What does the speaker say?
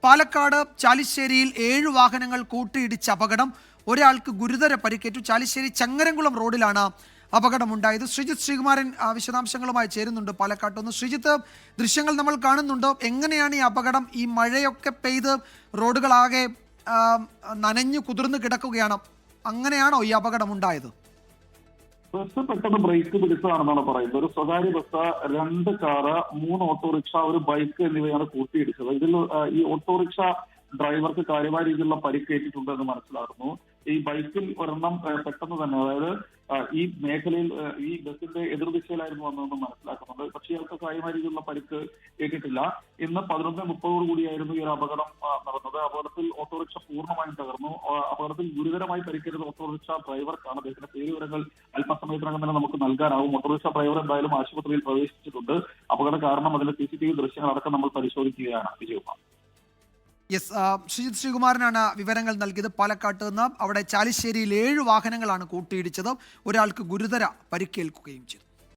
പാലക്കാട് ചാലിശ്ശേരിയിൽ 7 വാഹനങ്ങൾ കൂട്ടിയിടിച്ച അപകടം. ഒരാൾക്ക് ഗുരുതര പരിക്കേറ്റു. ചാലിശ്ശേരി ചങ്ങരംകുളം റോഡിലാണ് അപകടമുണ്ടായത്. ശ്രീജിത്ത് ശ്രീകുമാരൻ വിശദാംശങ്ങളുമായി ചേരുന്നുണ്ട് പാലക്കാട്ട് നിന്ന്. ശ്രീജിത്ത്, ദൃശ്യങ്ങൾ നമ്മൾ കാണുന്നുണ്ട്. എങ്ങനെയാണ് ഈ അപകടം? ഈ മഴയൊക്കെ പെയ്ത് റോഡുകളാകെ നനഞ്ഞു കുതിർന്ന് കിടക്കുകയാണ്. അങ്ങനെയാണോ ഈ അപകടം ഉണ്ടായത്? ബസ് പെട്ടെന്ന് ബ്രേക്ക് പിടിച്ചതാണെന്നാണ് പറയുന്നത്. ഒരു സ്വകാര്യ ബസ്, 2 കാറ്, 3 ഓട്ടോറിക്ഷ, ഒരു ബൈക്ക് എന്നിവയാണ് കൂട്ടിയിടിച്ചത്. ഇതിൽ ഈ ഓട്ടോറിക്ഷ ഡ്രൈവർക്ക് കാര്യമായ രീതിയിലുള്ള പരിക്കേറ്റിട്ടുണ്ട് എന്ന് മനസ്സിലാക്കുന്നു. ഈ ബൈക്കിൽ ഒരെണ്ണം പെട്ടെന്ന് തന്നെ, അതായത് ഈ മേഖലയിൽ ഈ ബസിന്റെ എതിർദിശയിലായിരുന്നു വന്നതെന്ന് മനസ്സിലാക്കുന്നുണ്ട്. പക്ഷേ ഇയാൾക്ക് കാര്യമായ രീതിയിലുള്ള പരിക്ക് ഏറ്റിട്ടില്ല. ഇന്ന് 11:30 കൂടിയായിരുന്നു ഈ ഒരു അപകടം നടന്നത്. അപകടത്തിൽ ഓട്ടോറിക്ഷ പൂർണ്ണമായും തകർന്നു. അപകടത്തിൽ ഗുരുതരമായി പരിക്കേറ്റത് ഓട്ടോറിക്ഷ ഡ്രൈവർക്കാണ്. അദ്ദേഹത്തിന്റെ പേരുവിവരങ്ങൾ അല്പസമയത്തിനകം തന്നെ നമുക്ക് നൽകാനാവും. ഓട്ടോറിക്ഷ ഡ്രൈവർ എന്തായാലും ആശുപത്രിയിൽ പ്രവേശിച്ചിട്ടുണ്ട്. അപകട കാരണം അതിന്റെ CCTV ദൃശ്യങ്ങളടക്കം നമ്മൾ പരിശോധിക്കുകയാണ്. വിജയകുമാർ. യെസ്, ശ്രീജിത്ത് ശ്രീകുമാരനാണ് വിവരങ്ങൾ നൽകിയത് പാലക്കാട്ട് നിന്ന്. അവിടെ ചാലിശ്ശേരിയിൽ 7 വാഹനങ്ങളാണ് കൂട്ടിയിടിച്ചത്. ഒരാൾക്ക് ഗുരുതര പരിക്കേൽക്കുകയും ചെയ്തു.